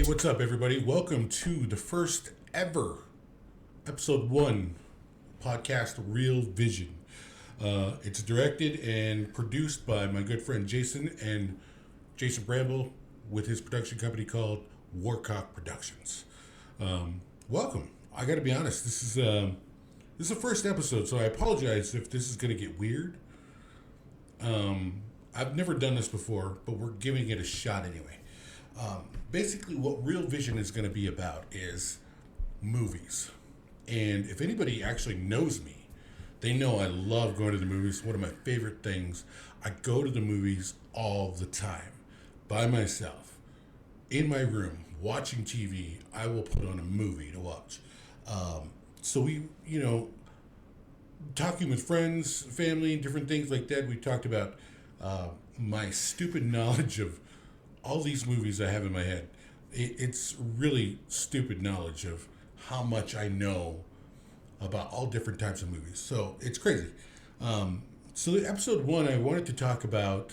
Hey, what's up, everybody? Welcome to the first ever episode one podcast, Real Vision. It's directed and produced by my good friend Jason and Jason Bramble with his production company called Warcock Productions. Welcome. I got to be honest. This is the first episode, so I apologize if this is going to get weird. I've never done this before, but we're giving it a shot anyway. Basically, what Real Vision is going to be about is movies. And if anybody actually knows me, they know I love going to the movies. One of my favorite things. I go to the movies all the time, by myself, in my room, watching TV. I will put on a movie to watch. So we, talking with friends, family, and different things like that, we talked about my stupid knowledge of all these movies I have in my head. It's really stupid knowledge of how much I know about all different types of movies. So it's crazy. So episode one, I wanted to talk about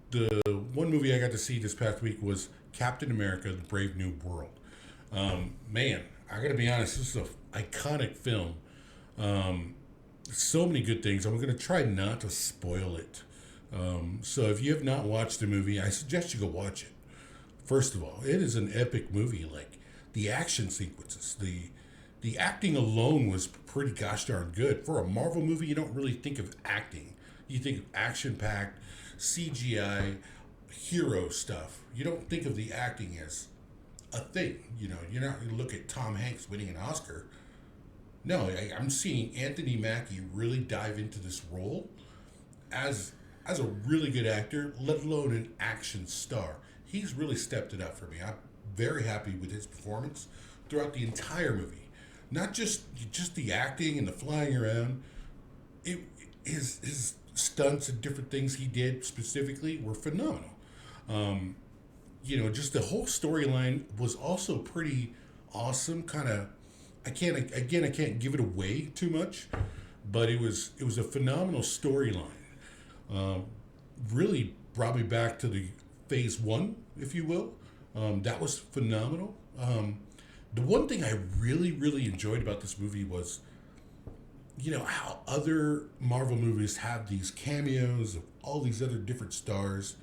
the one movie I got to see this past week was Captain America: The Brave New World. Man, I got to be honest, this is an iconic film. So many good things. I'm going to try not to spoil it. So if you have not watched the movie, I suggest you go watch it. First of all, it is an epic movie. Like the action sequences, the acting alone was pretty gosh darn good. For a Marvel movie, you don't really think of acting. You think of action-packed, CGI, hero stuff. You don't think of the acting as a thing. You're not going to look at Tom Hanks winning an Oscar. No, I'm seeing Anthony Mackie really dive into this role as a really good actor, let alone an action star. He's really stepped it up for me. I'm very happy with his performance throughout the entire movie. Not just the acting and the flying around. His stunts and different things he did specifically were phenomenal. Just the whole storyline was also pretty awesome. I can't give it away too much, but it was a phenomenal storyline. Really brought me back to the phase one, if you will. That was phenomenal. The one thing I really, really enjoyed about this movie was, how other Marvel movies have these cameos of all these other different stars.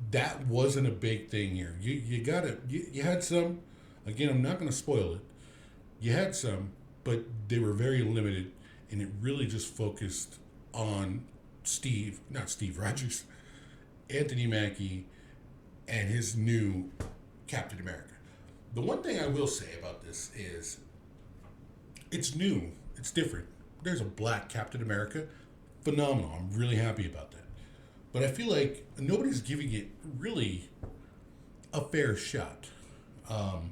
That wasn't a big thing here. You had some. Again, I'm not going to spoil it. You had some, but they were very limited, and it really just focused on not Steve Rogers, Anthony Mackie, and his new Captain America. The one thing I will say about this is it's new, it's different. There's a black Captain America, phenomenal. I'm really happy about that. But I feel like nobody's giving it really a fair shot. And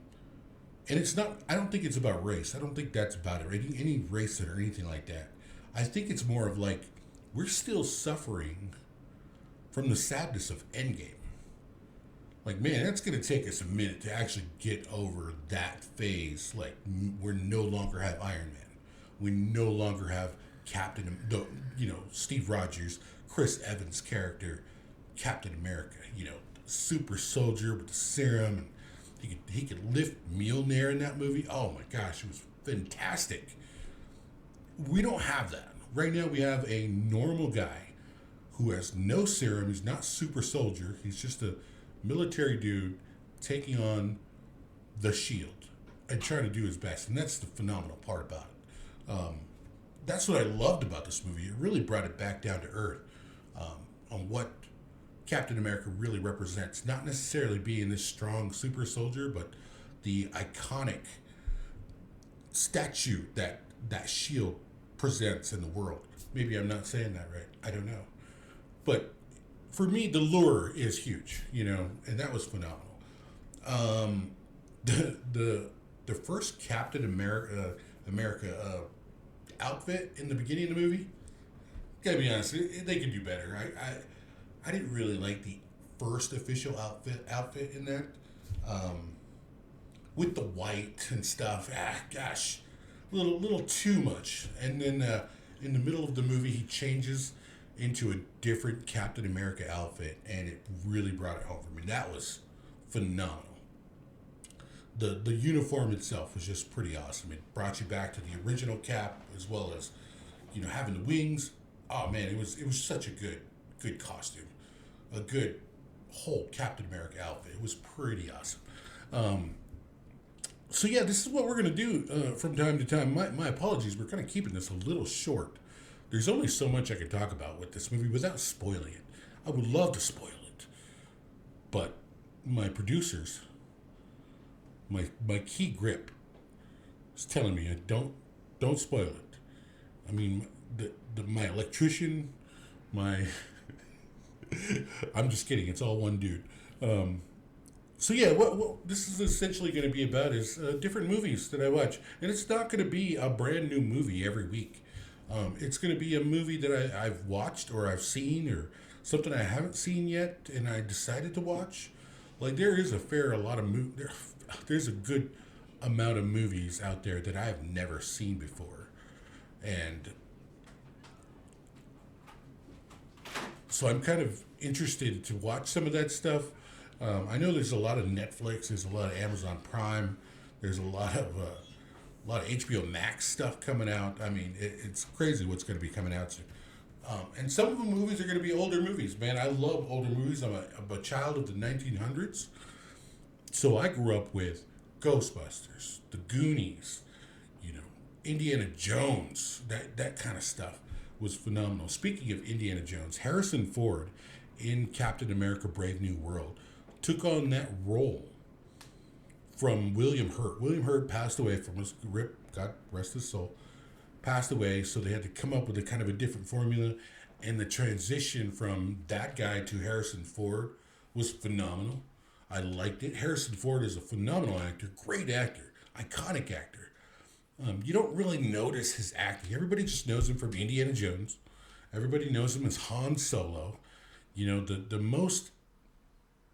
it's not, I don't think it's about race. I don't think that's about it, right? Any race or anything like that. I think it's more of like, we're still suffering from the sadness of Endgame. Like, man, that's going to take us a minute to actually get over that phase. Like, we no longer have Iron Man. We no longer have Steve Rogers, Chris Evans' character, Captain America, super soldier with the serum. And he could lift Mjolnir in that movie. Oh my gosh, it was fantastic. We don't have that. Right now we have a normal guy who has no serum. He's not super soldier. He's just a military dude taking on the Shield and trying to do his best. And that's the phenomenal part about it. That's what I loved about this movie. It really brought it back down to earth on what Captain America really represents. Not necessarily being this strong super soldier, but the iconic statue that Shield presents in the world. Maybe I'm not saying that right. I don't know. But for me, the lure is huge, and that was phenomenal. The first Captain America outfit in the beginning of the movie, gotta be honest, they could do better. I didn't really like the first official outfit in that, with the white and stuff. Gosh, little too much. And then in the middle of the movie, he changes into a different Captain America outfit, and it really brought it home for me. That was phenomenal. the uniform itself was just pretty awesome. It brought you back to the original Cap, as well as having the wings. Oh man, it was such a good costume, a good whole Captain America outfit. It was pretty awesome. Um, so yeah, this is what we're gonna do from time to time. My apologies. We're kind of keeping this a little short. There's only so much I could talk about with this movie without spoiling it. I would love to spoil it, but my producers, my key grip, is telling me don't spoil it. I mean, my electrician, my I'm just kidding. It's all one dude. Um, so yeah, what this is essentially going to be about is different movies that I watch, and it's not going to be a brand new movie every week. It's going to be a movie that I've watched or I've seen or something I haven't seen yet, and I decided to watch. Like there is a lot of there's a good amount of movies out there that I have never seen before, and so I'm kind of interested to watch some of that stuff. I know there's a lot of Netflix, there's a lot of Amazon Prime, there's a lot of HBO Max stuff coming out. I mean, it's crazy what's going to be coming out soon. And some of the movies are going to be older movies. Man, I love older movies. I'm a child of the 1900s, so I grew up with Ghostbusters, The Goonies, Indiana Jones. That kind of stuff was phenomenal. Speaking of Indiana Jones, Harrison Ford in Captain America: Brave New World took on that role from William Hurt. William Hurt passed away from his rip, God rest his soul, passed away, so they had to come up with a kind of a different formula, and the transition from that guy to Harrison Ford was phenomenal. I liked it. Harrison Ford is a phenomenal actor, great actor, iconic actor. You don't really notice his acting. Everybody just knows him from Indiana Jones. Everybody knows him as Han Solo. The most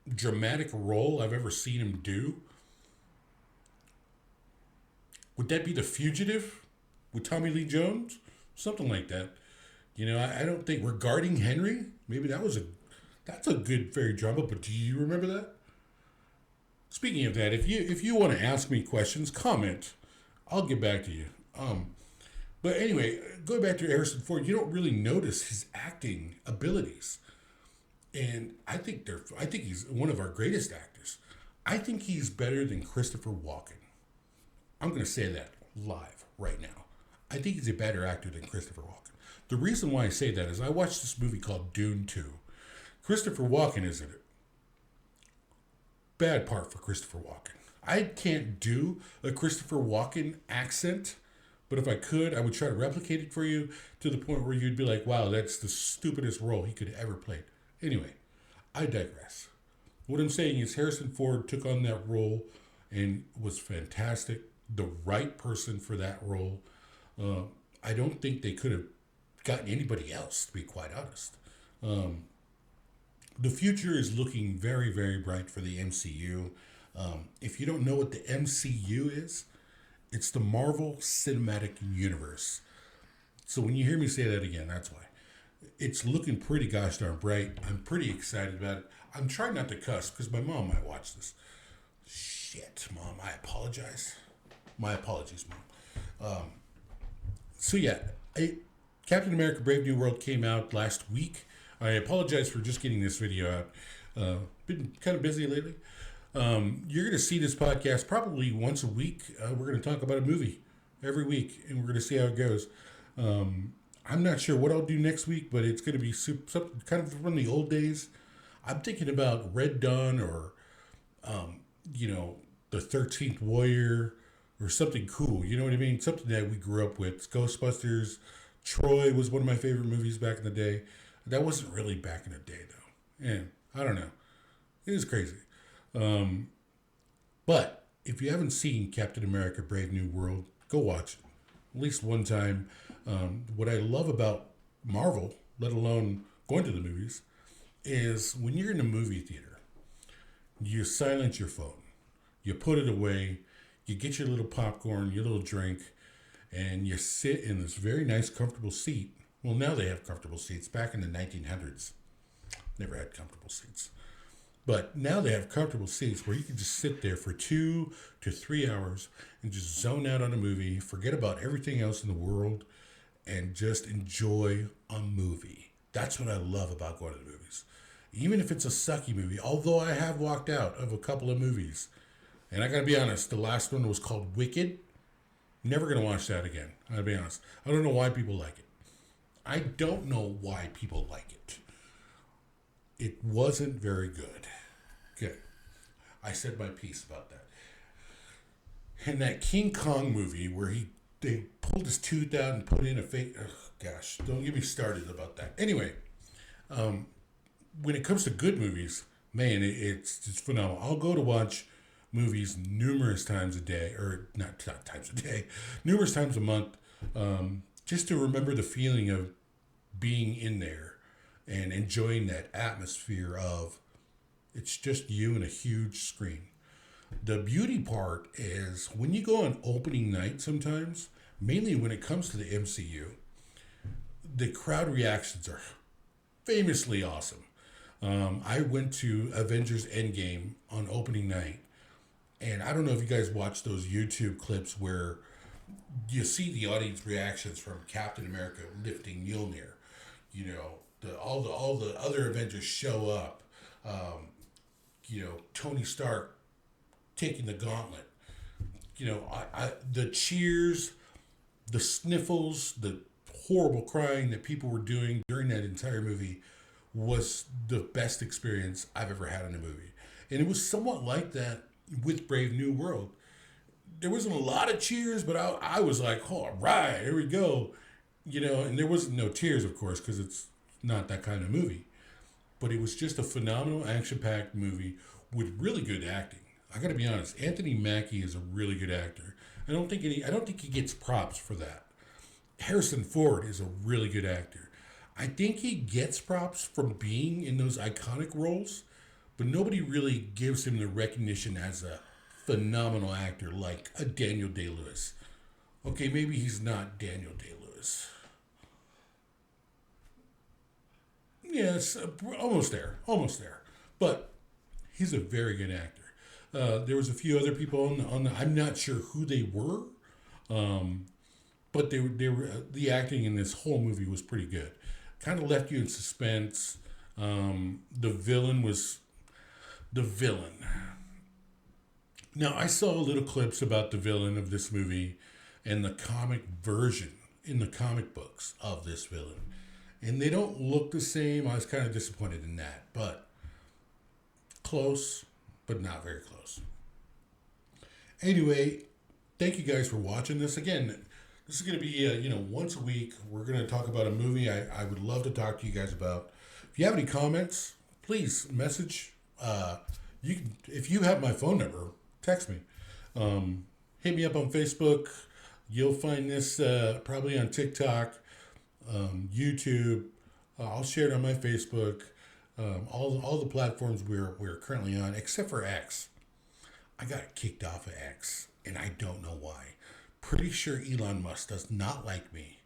dramatic role I've ever seen him do, would that be The Fugitive with Tommy Lee Jones? Something like that. I don't think Regarding Henry, maybe that's a good fairy drama, but do you remember that? Speaking of that, if you want to ask me questions, comment. I'll get back to you. But anyway, going back to Harrison Ford, you don't really notice his acting abilities. And I think he's one of our greatest actors. I think he's better than Christopher Walken. I'm going to say that live right now. I think he's a better actor than Christopher Walken. The reason why I say that is I watched this movie called Dune 2. Christopher Walken is in it. Bad part for Christopher Walken. I can't do a Christopher Walken accent, but if I could, I would try to replicate it for you to the point where you'd be like, wow, that's the stupidest role he could ever play. Anyway, I digress. What I'm saying is Harrison Ford took on that role and was fantastic. The right person for that role. I don't think they could have gotten anybody else, to be quite honest. The future is looking very, very bright for the MCU. If you don't know what the MCU is, it's the Marvel Cinematic Universe. So when you hear me say that again, that's why. It's looking pretty gosh darn bright. I'm pretty excited about it. I'm trying not to cuss because my mom might watch this. Shit, Mom, I apologize. My apologies, Mom. So yeah, Captain America: Brave New World came out last week. I apologize for just getting this video out. Been kind of busy lately. You're going to see this podcast probably once a week. We're going to talk about a movie every week, and we're going to see how it goes. I'm not sure what I'll do next week, but it's going to be something kind of from the old days. I'm thinking about Red Dawn or, the 13th Warrior or something cool. You know what I mean? Something that we grew up with. Ghostbusters. Troy was one of my favorite movies back in the day. That wasn't really back in the day, though. And I don't know. It was crazy. But if you haven't seen Captain America: Brave New World, go watch it. At least one time. What I love about Marvel, let alone going to the movies, is when you're in a movie theater, you silence your phone. You put it away. You get your little popcorn, your little drink, and you sit in this very nice, comfortable seat. Well, now they have comfortable seats. Back in the 1900s, never had comfortable seats. But now they have comfortable seats where you can just sit there for 2 to 3 hours and just zone out on a movie, forget about everything else in the world, and just enjoy a movie. That's what I love about going to the movies. Even if it's a sucky movie, although I have walked out of a couple of movies. And I gotta be honest, the last one was called Wicked. Never gonna watch that again. I'll be honest. I don't know why people like it. I don't know why people like it. It wasn't very good. Okay. I said my piece about that. And that King Kong movie where they pulled his tooth out and put in a fake. Oh, gosh, don't get me started about that. Anyway, when it comes to good movies, man, it's just phenomenal. I'll go to watch movies numerous times a day, or not times a day, numerous times a month, just to remember the feeling of being in there and enjoying that atmosphere of it's just you and a huge screen. The beauty part is when you go on opening night sometimes, mainly when it comes to the MCU, the crowd reactions are famously awesome. I went to Avengers Endgame on opening night, and I don't know if you guys watch those YouTube clips where you see the audience reactions from Captain America lifting Mjolnir. You know, all the other Avengers show up. Tony Stark taking the gauntlet. The cheers, the sniffles, the horrible crying that people were doing during that entire movie was the best experience I've ever had in a movie. And it was somewhat like that with Brave New World. There wasn't a lot of cheers, but I was like, all right, here we go. And there wasn't no tears, of course, because it's not that kind of movie. But it was just a phenomenal action-packed movie with really good acting. I got to be honest, Anthony Mackie is a really good actor. I don't think he gets props for that. Harrison Ford is a really good actor. I think he gets props from being in those iconic roles, but nobody really gives him the recognition as a phenomenal actor like a Daniel Day-Lewis. Okay, maybe he's not Daniel Day-Lewis. Yes, almost there. But he's a very good actor. There was a few other people on the I'm not sure who they were, but they were the acting in this whole movie was pretty good. Kind of left you in suspense. The villain was the villain. Now I saw little clips about the villain of this movie and the comic version in the comic books of this villain. And they don't look the same. I was kind of disappointed in that, but close, but not very close. Anyway, thank you guys for watching this. Again, this is going to be, once a week. We're going to talk about a movie I would love to talk to you guys about. If you have any comments, please message. If you have my phone number, text me. Hit me up on Facebook. You'll find this probably on TikTok, YouTube. I'll share it on my Facebook. All the platforms we're currently on, except for X. I got kicked off of X, and I don't know why. Pretty sure Elon Musk does not like me,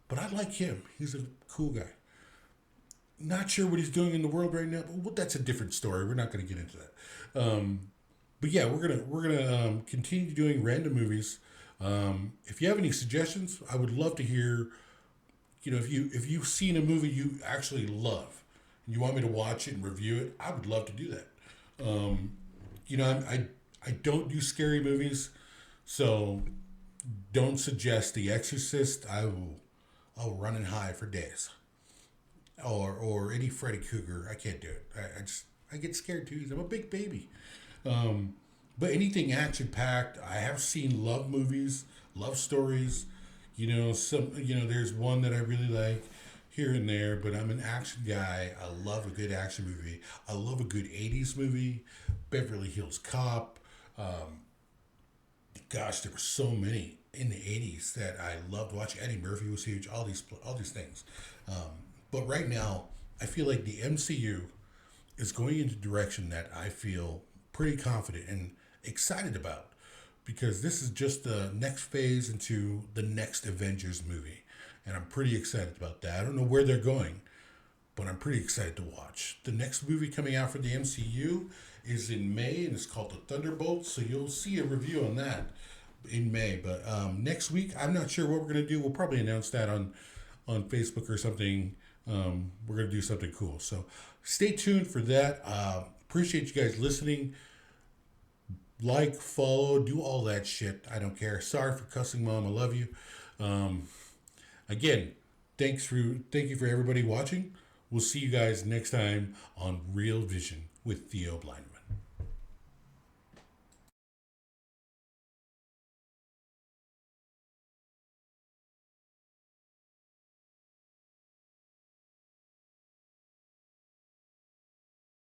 but I like him. He's a cool guy. Not sure what he's doing in the world right now, but that's a different story. We're not going to get into that. But yeah, we're gonna continue doing random movies. If you have any suggestions, I would love to hear. If you've seen a movie you actually love, and you want me to watch it and review it, I would love to do that. I don't do scary movies, so don't suggest The Exorcist. I'll run and hide for days. Or any Freddy Krueger. I can't do it. I get scared too. I'm a big baby. But anything action packed. I have seen love movies, love stories. There's one that I really like here and there, but I'm an action guy. I love a good action movie. I love a good 80s movie. Beverly Hills Cop. Gosh, there were so many in the 80s that I loved watching. Eddie Murphy was huge. All these things. But right now, I feel like the MCU is going into a direction that I feel pretty confident and excited about, because this is just the next phase into the next Avengers movie. And I'm pretty excited about that. I don't know where they're going, but I'm pretty excited to watch. The next movie coming out for the MCU is in May, and it's called The Thunderbolts. So you'll see a review on that in May. But next week, I'm not sure what we're gonna do. We'll probably announce that on Facebook or something. We're gonna do something cool. So stay tuned for that. Appreciate you guys listening. Like, follow, do all that shit. I don't care. Sorry for cussing, Mom. I love you. Again, thank you for everybody watching. We'll see you guys next time on Real Vision with Theo Blindman.